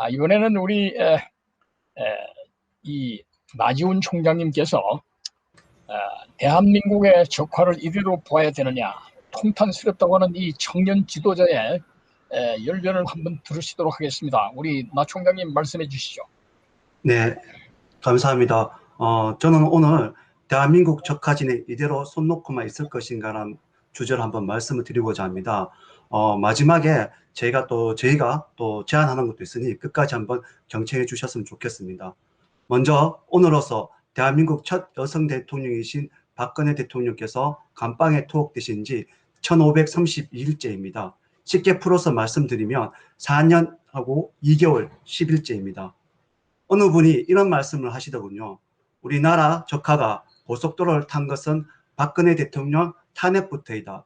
이번에는 우리 이 마지훈 총장님께서 대한민국의 적화를 이대로 보아야 되느냐, 통탄스럽다고 하는 이 청년 지도자의 열변을 한번 들으시도록 하겠습니다. 우리 나 총장님 말씀해 주시죠. 네, 감사합니다. 저는 오늘 대한민국 적화진이 이대로 손 놓고만 있을 것인가라는 주제로 한번 말씀을 드리고자 합니다. 마지막에 저희가 또 제안하는 것도 있으니 끝까지 한번 경청해 주셨으면 좋겠습니다. 먼저 오늘로서 대한민국 첫 여성 대통령이신 박근혜 대통령께서 감방에 투옥되신 지 1532일째입니다. 쉽게 풀어서 말씀드리면 4년하고 2개월 10일째입니다. 어느 분이 이런 말씀을 하시더군요. 우리나라 적화가 고속도로를 탄 것은 박근혜 대통령 탄핵부터이다.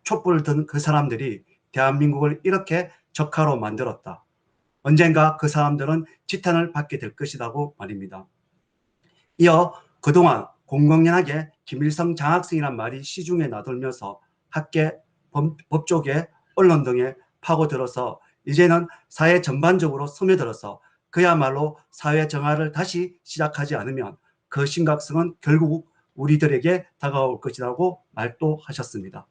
촛불을 든 그 사람들이 대한민국을 이렇게 적화로 만들었다. 언젠가 그 사람들은 지탄을 받게 될 것이라고 말입니다. 이어 그동안 공공연하게 김일성 장학생이란 말이 시중에 나돌면서 학계, 법조계, 언론 등에 파고들어서 이제는 사회 전반적으로 스며들어서 그야말로 사회 정화를 다시 시작하지 않으면 그 심각성은 결국 우리들에게 다가올 것이라고 말도 하셨습니다.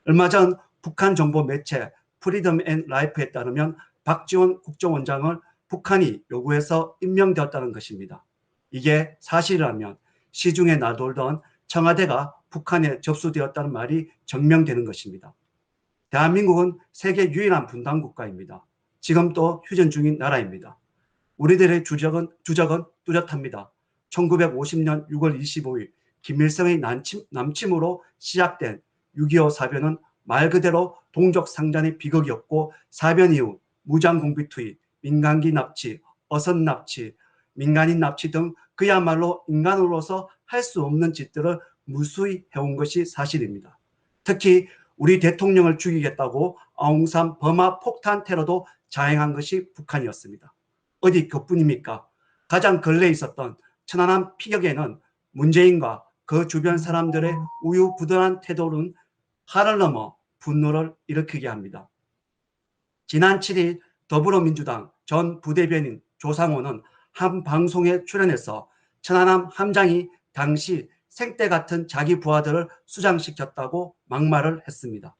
얼마 전 북한 정보 매체 프리덤 앤 라이프에 따르면 박지원 국정원장을 북한이 요구해서 임명되었다는 것입니다. 이게 사실이라면 시중에 나돌던 청와대가 북한에 접수되었다는 말이 증명되는 것입니다. 대한민국은 세계 유일한 분단 국가입니다. 지금 또 휴전 중인 나라입니다. 우리들의 주적은 뚜렷합니다. 1950년 6월 25일 김일성의 남침으로 시작된 6.25 사변은 말 그대로 동족 상잔의 비극이었고, 사변 이후 무장공비 투입, 민간기 납치, 어선 납치, 민간인 납치 등 그야말로 인간으로서 할 수 없는 짓들을 무수히 해온 것이 사실입니다. 특히 우리 대통령을 죽이겠다고 아웅산 버마 폭탄 테러도 자행한 것이 북한이었습니다. 어디 그뿐입니까? 가장 근래에 있었던 천안함 피격에는 문재인과 그 주변 사람들의 우유부단한 태도는 하를 넘어 분노를 일으키게 합니다. 지난 7일 더불어민주당 전 부대변인 조상호는 한 방송에 출연해서 천안함 함장이 당시 생떼 같은 자기 부하들을 수장시켰다고 막말을 했습니다.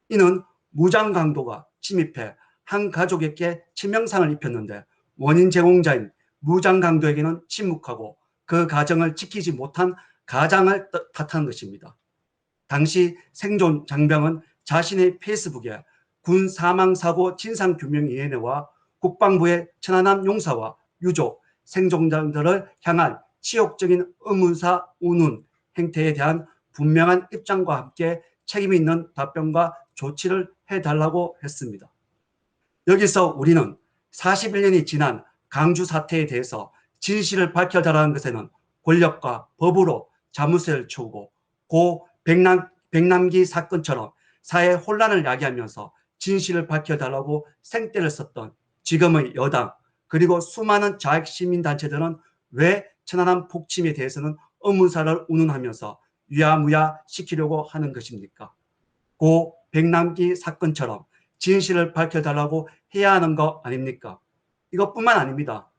이는 무장 강도가 침입해 한 가족에게 치명상을 입혔는데 원인 제공자인 무장 강도에게는 침묵하고 그 가정을 지키지 못한 가장을 탓하는 것입니다. 당시 생존 장병은 자신의 페이스북에 군 사망사고 진상규명위원회와 국방부의 천안함 용사와 유족, 생존자들을 향한 치욕적인 의문사 운운 행태에 대한 분명한 입장과 함께 책임 있는 답변과 조치를 해달라고 했습니다. 여기서 우리는 41년이 지난 강주 사태에 대해서 진실을 밝혀달라는 것에는 권력과 법으로 자물쇠를 채우고 고 백남기 사건처럼 사회 혼란을 야기하면서 진실을 밝혀달라고 생떼를 썼던 지금의 여당 그리고 수많은 자익 시민단체들은 왜 천안함 폭침에 대해서는 의문사를 운운하면서 유야무야 시키려고 하는 것입니까? 고 백남기 사건처럼 진실을 밝혀달라고 해야 하는 거 아닙니까? 이것뿐만 아닙니다.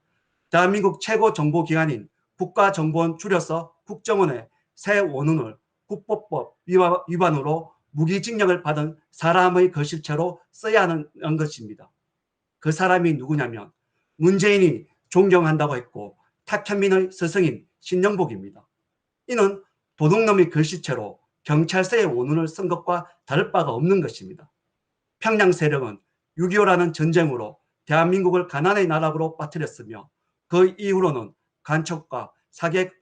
대한민국 최고 정보기관인 국가정보원 줄여서 국정원의 새 원훈을 국보법 위반으로 무기징역을 받은 사람의 거실체로 써야 하는 것입니다. 그 사람이 누구냐면 문재인이 존경한다고 했고 탁현민의 스승인 신영복입니다. 이는 도둑놈의 글씨체로 경찰서의 원훈을 쓴 것과 다를 바가 없는 것입니다. 평양 세력은 6.25라는 전쟁으로 대한민국을 가난의 나락으로 빠뜨렸으며 그 이후로는 간첩과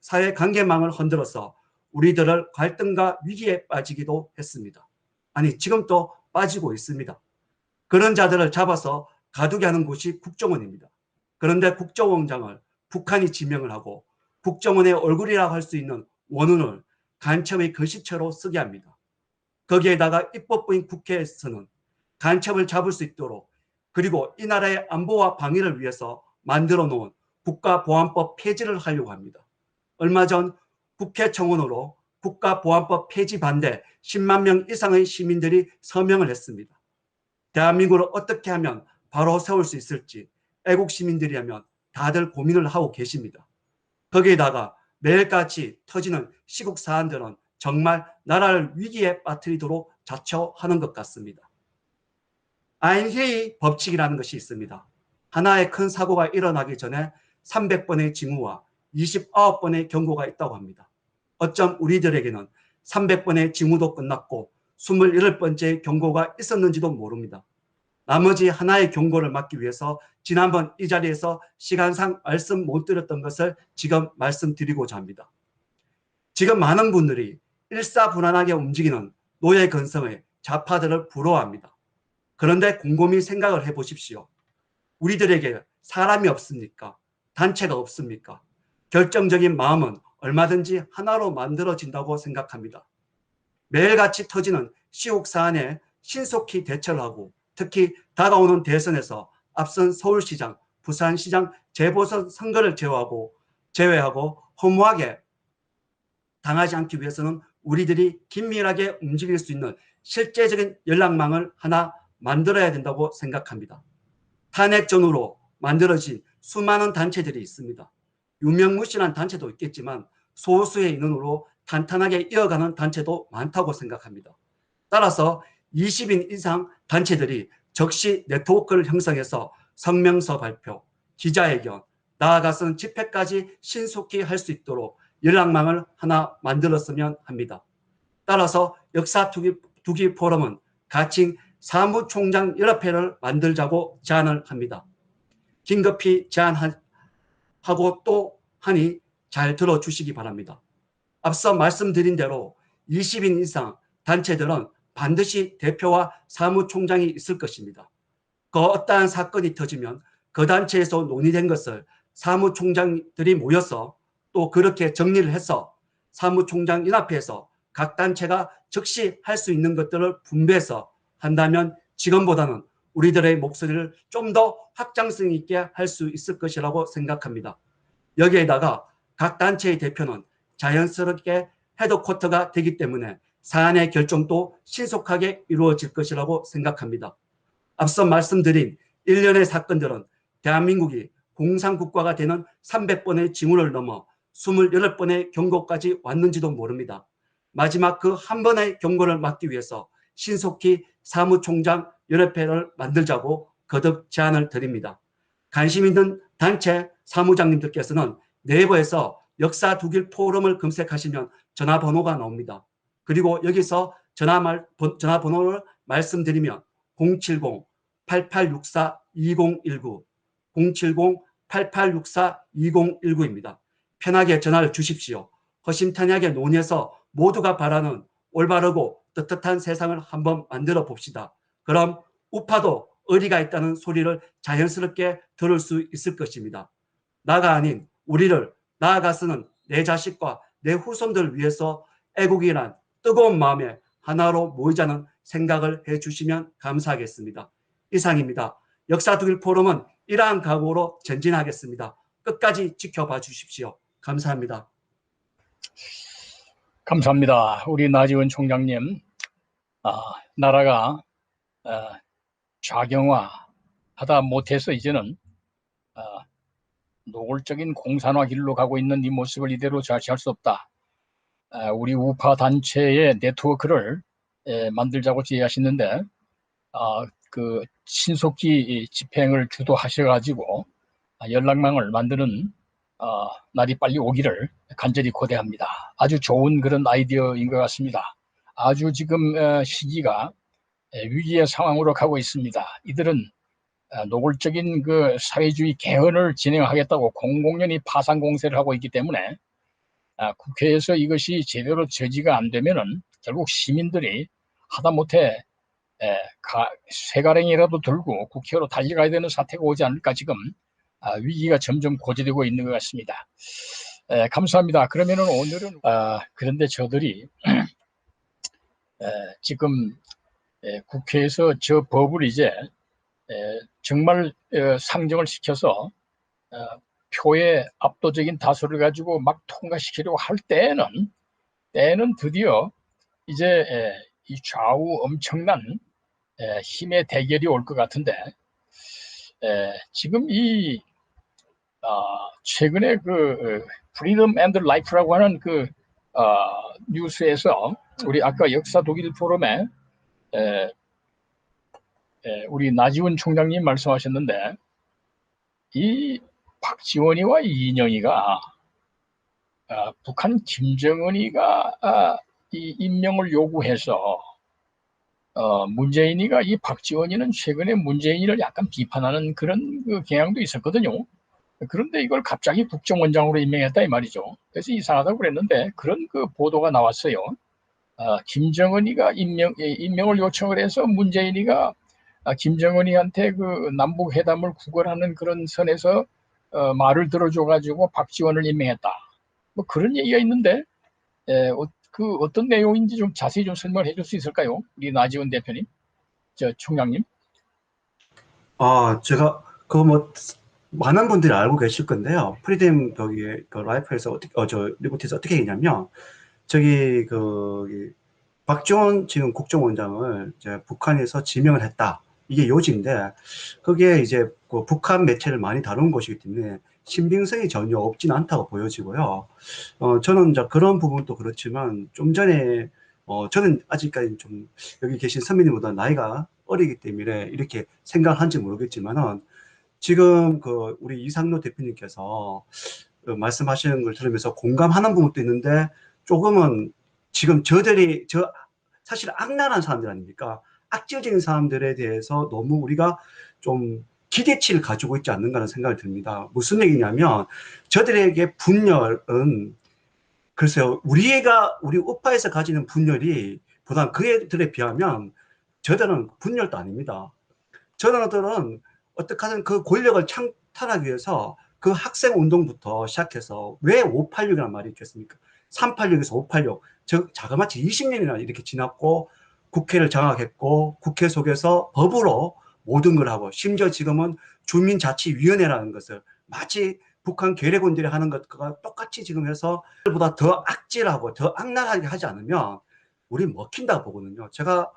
사회관계망을 흔들어서 우리들을 갈등과 위기에 빠지기도 했습니다. 아니 지금 또 빠지고 있습니다. 그런 자들을 잡아서 가두게 하는 곳이 국정원입니다. 그런데 국정원장을 북한이 지명을 하고 국정원의 얼굴이라고 할 수 있는 원훈을 간첩의 글씨체로 쓰게 합니다. 거기에다가 입법부인 국회에서는 간첩을 잡을 수 있도록 그리고 이 나라의 안보와 방위를 위해서 만들어 놓은 국가보안법 폐지를 하려고 합니다. 얼마 전 국회 청원으로 국가보안법 폐지 반대 10만 명 이상의 시민들이 서명을 했습니다. 대한민국을 어떻게 하면 바로 세울 수 있을지 애국 시민들이라면 다들 고민을 하고 계십니다. 거기에다가 매일같이 터지는 시국 사안들은 정말 나라를 위기에 빠뜨리도록 자처하는 것 같습니다. 아인헤이 법칙이라는 것이 있습니다. 하나의 큰 사고가 일어나기 전에 300번의 징후와 29번의 경고가 있다고 합니다. 어쩜 우리들에게는 300번의 징후도 끝났고 28번째 경고가 있었는지도 모릅니다. 나머지 하나의 경고를 막기 위해서 지난번 이 자리에서 시간상 말씀 못 드렸던 것을 지금 말씀드리고자 합니다. 지금 많은 분들이 일사불란하게 움직이는 노예 근성의 좌파들을 부러워합니다. 그런데 곰곰이 생각을 해보십시오. 우리들에게 사람이 없습니까? 단체가 없습니까? 결정적인 마음은 얼마든지 하나로 만들어진다고 생각합니다. 매일같이 터지는 시국 사안에 신속히 대처를 하고 특히 다가오는 대선에서 앞선 서울시장, 부산시장 재보선 선거를 제외하고 허무하게 당하지 않기 위해서는 우리들이 긴밀하게 움직일 수 있는 실제적인 연락망을 하나 만들어야 된다고 생각합니다. 탄핵전으로 만들어진 수많은 단체들이 있습니다. 유명무실한 단체도 있겠지만 소수의 인원으로 탄탄하게 이어가는 단체도 많다고 생각합니다. 따라서 20인 이상 단체들이 적시 네트워크를 형성해서 성명서 발표, 기자회견, 나아가서는 집회까지 신속히 할 수 있도록 연락망을 하나 만들었으면 합니다. 따라서 역사투기 포럼은 가칭 사무총장 연합회를 만들자고 제안을 합니다. 긴급히 제안하고 또 하니 잘 들어주시기 바랍니다. 앞서 말씀드린 대로 20인 이상 단체들은 반드시 대표와 사무총장이 있을 것입니다. 그 어떠한 사건이 터지면 그 단체에서 논의된 것을 사무총장들이 모여서 또 그렇게 정리를 해서 사무총장 연합회에서 각 단체가 즉시 할 수 있는 것들을 분배해서 한다면 지금보다는 우리들의 목소리를 좀 더 확장성 있게 할 수 있을 것이라고 생각합니다. 여기에다가 각 단체의 대표는 자연스럽게 헤드쿼터가 되기 때문에 사안의 결정도 신속하게 이루어질 것이라고 생각합니다. 앞서 말씀드린 일련의 사건들은 대한민국이 공산국가가 되는 300번의 징후를 넘어 28번의 경고까지 왔는지도 모릅니다. 마지막 그 한 번의 경고를 막기 위해서 신속히 사무총장 연합회를 만들자고 거듭 제안을 드립니다. 관심 있는 단체 사무장님들께서는 네이버에서 역사투기 포럼을 검색하시면 전화번호가 나옵니다. 그리고 여기서 전화번호를 말씀드리면 070-8864-2019 070-8864-2019입니다. 편하게 전화를 주십시오. 허심탄회하게 논의해서 모두가 바라는 올바르고 떳떳한 세상을 한번 만들어 봅시다. 그럼 우파도 의리가 있다는 소리를 자연스럽게 들을 수 있을 것입니다. 나가 아닌 우리를 나아가서는 내 자식과 내 후손들을 위해서 애국이란 뜨거운 마음에 하나로 모이자는 생각을 해주시면 감사하겠습니다. 이상입니다. 역사투기 포럼은 이러한 각오로 전진하겠습니다. 끝까지 지켜봐 주십시오. 감사합니다. 감사합니다. 우리 나지원 총장님, 나라가 좌경화하다 못해서 이제는 노골적인 공산화 길로 가고 있는 이 모습을 이대로 좌시할 수 없다. 우리 우파 단체의 네트워크를 만들자고 제의하시는데 그 신속히 집행을 주도하셔가지고 연락망을 만드는 날이 빨리 오기를 간절히 고대합니다. 아주 좋은 그런 아이디어인 것 같습니다. 아주 지금 시기가 위기의 상황으로 가고 있습니다. 이들은 노골적인 그 사회주의 개헌을 진행하겠다고 공공연히 파상 공세를 하고 있기 때문에 국회에서 이것이 제대로 저지가 안 되면은 결국 시민들이 하다못해 쇠가랭이라도 들고 국회로 달려가야 되는 사태가 오지 않을까 지금 위기가 점점 고조되고 있는 것 같습니다. 감사합니다. 그러면은 오늘은 그런데 저들이 지금 국회에서 저 법을 이제 정말 상정을 시켜서 표의 압도적인 다수를 가지고 막 통과시키려고 할 때는 드디어 이제 이 좌우 엄청난 힘의 대결이 올 것 같은데 지금 최근에 프리덤 앤드 라이프라고 하는 뉴스에서 우리 아까 역사 독일 포럼에 우리 나지원 총장님 말씀하셨는데, 이 박지원이와 이인영이가 북한 김정은이가 이 임명을 요구해서 문재인이가 이 박지원이는 최근에 문재인을 약간 비판하는 그런 경향도 있었거든요. 그런데 이걸 갑자기 국정원장으로 임명했다 이 말이죠. 그래서 이상하다고 그랬는데 그런 보도가 나왔어요. 김정은이가 임명을 요청을 해서 문재인이가 김정은이한테 남북 회담을 구걸하는 그런 선에서 말을 들어줘가지고 박지원을 임명했다. 뭐 그런 얘기가 있는데 어떤 내용인지 좀 자세히 좀 설명해 줄 수 있을까요? 우리 나지원 대표님, 총장님. 제가 많은 분들이 알고 계실 건데요. 프리덤 라이프에서 리버티에서 어떻게 했냐면, 박지원 지금 국정원장을 이제 북한에서 지명을 했다. 이게 요지인데, 그게 이제 북한 매체를 많이 다룬 것이기 때문에 신빙성이 전혀 없진 않다고 보여지고요. 저는 이제 그런 부분도 그렇지만, 좀 전에, 저는 아직까지 좀 여기 계신 선배님보다 나이가 어리기 때문에 이렇게 생각한지 모르겠지만은, 지금 우리 이상로 대표님께서 말씀하시는 걸 들으면서 공감하는 부분도 있는데, 조금은 지금 사실 악랄한 사람들 아닙니까? 악질적인 사람들에 대해서 너무 우리가 좀 기대치를 가지고 있지 않는가라는 생각이 듭니다. 무슨 얘기냐면, 저들에게 분열은, 글쎄요, 우리 우파에서 가지는 분열이 보다 그들에 비하면 저들은 분열도 아닙니다. 저들은 어떻게 하든 그 권력을 창탈하기 위해서 그 학생 운동부터 시작해서 왜 586이라는 말이 있겠습니까? 386에서 586, 즉 자그마치 20년이나 이렇게 지났고 국회를 장악했고 국회 속에서 법으로 모든 걸 하고, 심지어 지금은 주민자치위원회라는 것을 마치 북한 괴뢰군들이 하는 것과 똑같이 지금 해서 보다 더 악질하고 더 악랄하게 하지 않으면 우리 먹힌다고 보거든요. 제가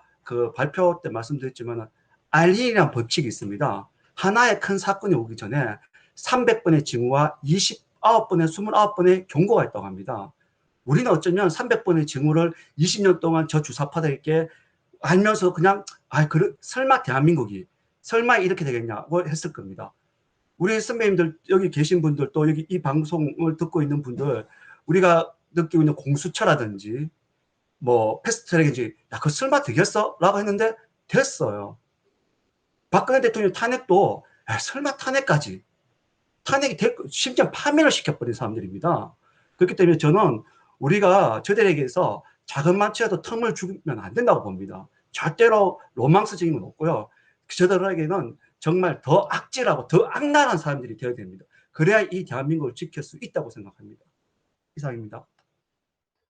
발표 때 말씀드렸지만 알린이라는 법칙이 있습니다. 하나의 큰 사건이 오기 전에 300번의 징후와 29번의 29번의 경고가 있다고 합니다. 우리는 어쩌면 300번의 징후를 20년 동안 저 주사파들에게 알면서 그냥 설마 대한민국이 설마 이렇게 되겠냐고 했을 겁니다. 우리 선배님들, 여기 계신 분들, 또 여기 이 방송을 듣고 있는 분들, 우리가 느끼고 있는 공수처라든지 뭐 패스트트랙인지 그거 설마 되겠어? 라고 했는데 됐어요. 박근혜 대통령 탄핵도 설마 탄핵이 됐고, 심지어 파면을 시켜버린 사람들입니다. 그렇기 때문에 저는 우리가 저들에게서 자그마치라도 틈을 주면 안 된다고 봅니다. 절대로 로망스적인 건 없고요. 저들에게는 정말 더 악질하고 더 악랄한 사람들이 되어야 됩니다. 그래야 이 대한민국을 지킬 수 있다고 생각합니다. 이상입니다.